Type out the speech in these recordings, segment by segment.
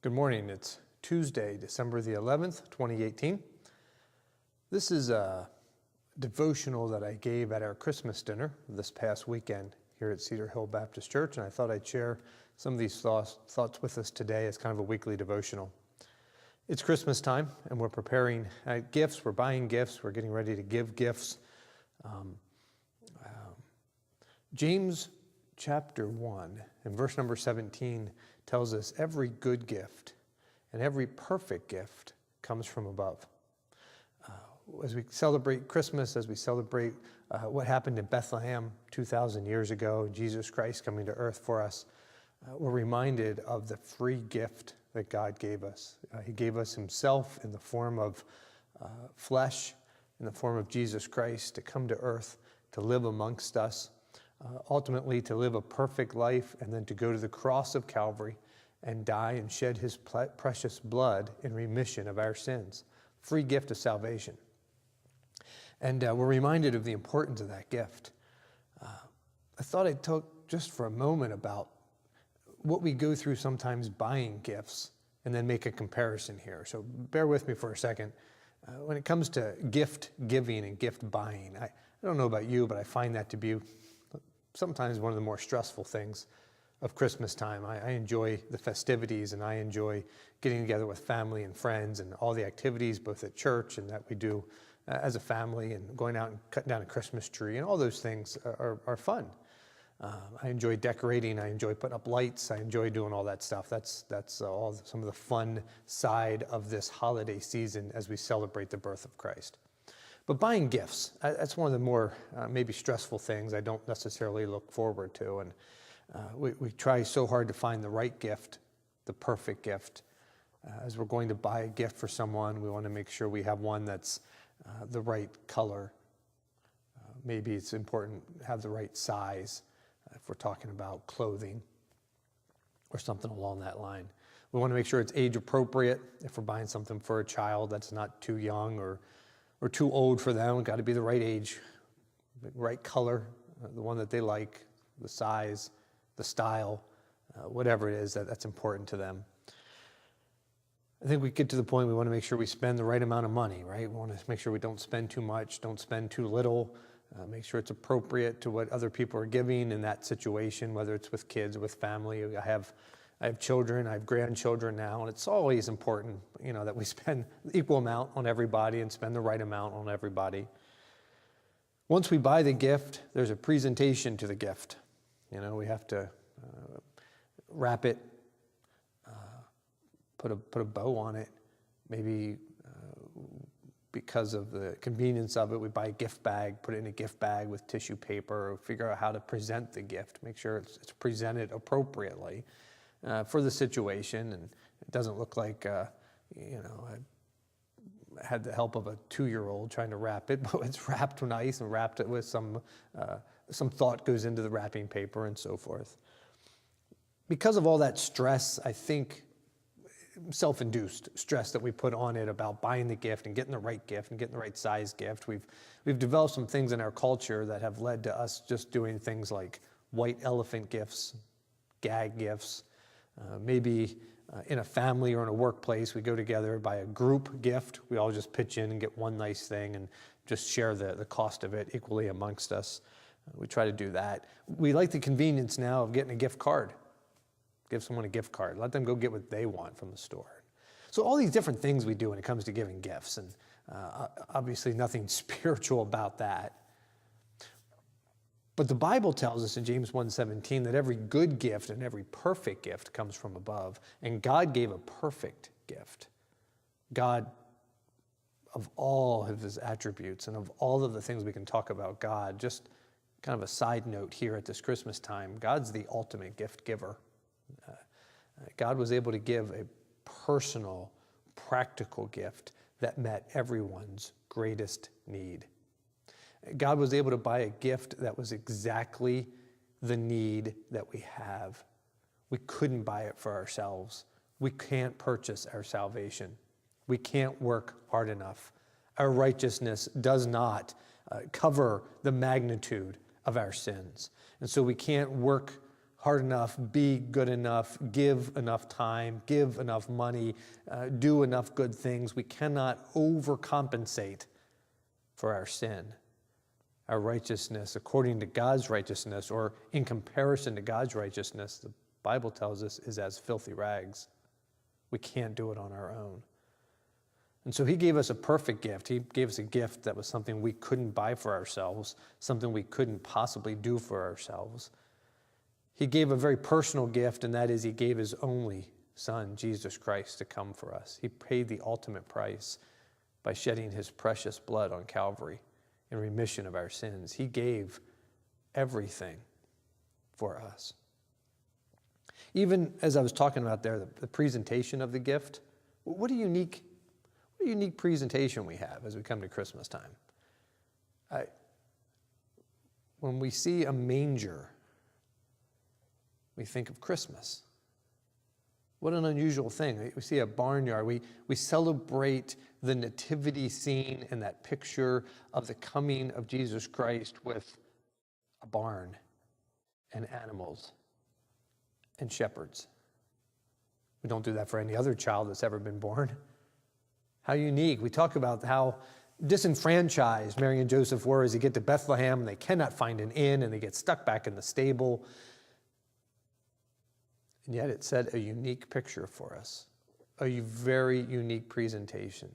Good morning. It's Tuesday, December the 11th, 2018. This is a devotional that I gave at our Christmas dinner this past weekend here at Cedar Hill Baptist Church, and I thought I'd share some of these thoughts with us today as kind of a weekly devotional. It's Christmas time, and we're preparing gifts. We're buying gifts. We're getting ready to give gifts. James chapter 1 and verse number 17 tells us every good gift and every perfect gift comes from above. As we celebrate Christmas, as we celebrate what happened in Bethlehem 2,000 years ago, Jesus Christ coming to earth for us, we're reminded of the free gift that God gave us. He gave us himself in the form of flesh, in the form of Jesus Christ, to come to earth, to live amongst us, ultimately to live a perfect life, and then to go to the cross of Calvary and die and shed his precious blood in remission of our sins. Free gift of salvation. And we're reminded of the importance of that gift. I thought I'd talk just for a moment about what we go through sometimes buying gifts and then make a comparison here. So bear with me for a second. When it comes to gift giving and gift buying, I don't know about you, but I find that to be sometimes one of the more stressful things of Christmas time. I enjoy the festivities, and I enjoy getting together with family and friends and all the activities both at church and that we do as a family, and going out and cutting down a Christmas tree, and all those things are fun. I enjoy decorating. I enjoy putting up lights. I enjoy doing all that stuff. That's all some of the fun side of this holiday season as we celebrate the birth of Christ. But buying gifts, that's one of the more maybe stressful things I don't necessarily look forward to. And we try so hard to find the right gift, the perfect gift. As we're going to buy a gift for someone, we want to make sure we have one that's the right color. Maybe it's important to have the right size if we're talking about clothing or something along that line. We want to make sure it's age appropriate. If we're buying something for a child, that's not too young or too old for them. It's got to be the right age, the right color, the one that they like, the size, the style, whatever it is that's important to them. I think we get to the point we want to make sure we spend the right amount of money, right? We want to make sure we don't spend too much, don't spend too little, make sure it's appropriate to what other people are giving in that situation, whether it's with kids or with family. I have children, I have grandchildren now, and it's always important, that we spend the equal amount on everybody and spend the right amount on everybody. Once we buy the gift, there's a presentation to the gift. We have to wrap it, put a bow on it. Maybe because of the convenience of it, we buy a gift bag, put it in a gift bag with tissue paper, or figure out how to present the gift, make sure it's presented appropriately for the situation, and it doesn't look like, I had the help of a 2-year-old trying to wrap it, but it's wrapped nice and wrapped it with some thought goes into the wrapping paper and so forth. Because of all that stress, I think, self-induced stress that we put on it about buying the gift and getting the right gift and getting the right size gift, we've developed some things in our culture that have led to us just doing things like white elephant gifts, gag gifts. Maybe in a family or in a workplace, we go together, buy a group gift. We all just pitch in and get one nice thing and just share the cost of it equally amongst us. We try to do that. We like the convenience now of getting a gift card. Give someone a gift card. Let them go get what they want from the store. So all these different things we do when it comes to giving gifts, and obviously nothing spiritual about that. But the Bible tells us in James 1:17 that every good gift and every perfect gift comes from above, and God gave a perfect gift. God, of all of his attributes and of all of the things we can talk about God, just kind of a side note here at this Christmas time, God's the ultimate gift giver. God was able to give a personal, practical gift that met everyone's greatest need. God was able to buy a gift that was exactly the need that we have. We couldn't buy it for ourselves. We can't purchase our salvation. We can't work hard enough. Our righteousness does not cover the magnitude of our sins. And so we can't work hard enough, be good enough, give enough time, give enough money, do enough good things. We cannot overcompensate for our sin. Our righteousness, according to God's righteousness, or in comparison to God's righteousness, the Bible tells us, is as filthy rags. We can't do it on our own. And so he gave us a perfect gift. He gave us a gift that was something we couldn't buy for ourselves, something we couldn't possibly do for ourselves. He gave a very personal gift, and that is he gave his only Son, Jesus Christ, to come for us. He paid the ultimate price by shedding his precious blood on Calvary in remission of our sins. He gave everything for us. Even as I was talking about there, the presentation of the gift, what a unique presentation we have as we come to Christmas time. When we see a manger, we think of Christmas. What an unusual thing. We see a barnyard. We celebrate the nativity scene and that picture of the coming of Jesus Christ with a barn and animals and shepherds. We don't do that for any other child that's ever been born. How unique. We talk about how disenfranchised Mary and Joseph were as they get to Bethlehem and they cannot find an inn and they get stuck back in the stable. And yet it said a unique picture for us, a very unique presentation.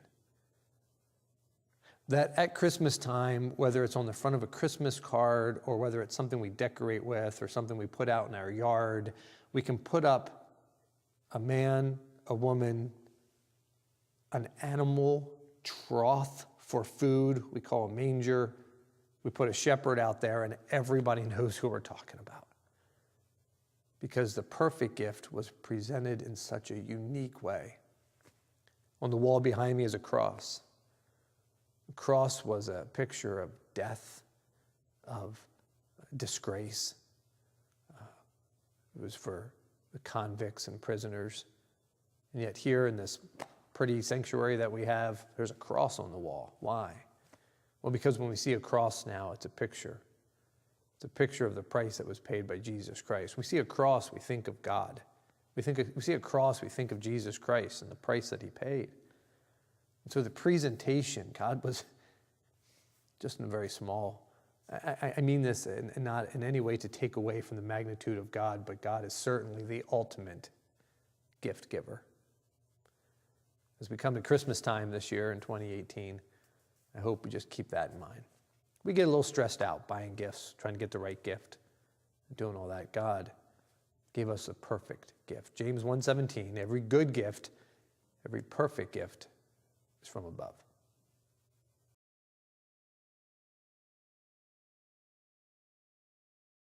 That at Christmas time, whether it's on the front of a Christmas card or whether it's something we decorate with or something we put out in our yard, we can put up a man, a woman, an animal, trough for food, we call a manger. We put a shepherd out there and everybody knows who we're talking about. Because the perfect gift was presented in such a unique way. On the wall behind me is a cross. The cross was a picture of death, of disgrace. It was for the convicts and prisoners. And yet here in this pretty sanctuary that we have, there's a cross on the wall. Why? Well, because when we see a cross now, it's a picture. It's a picture of the price that was paid by Jesus Christ. We see a cross, we think of God. We see a cross, we think of Jesus Christ and the price that he paid. And so the presentation, God was just in a very small, I mean this not in any way to take away from the magnitude of God, but God is certainly the ultimate gift giver. As we come to Christmas time this year in 2018, I hope we just keep that in mind. We get a little stressed out buying gifts, trying to get the right gift, doing all that. God gave us a perfect gift. James 1:17, every good gift, every perfect gift is from above.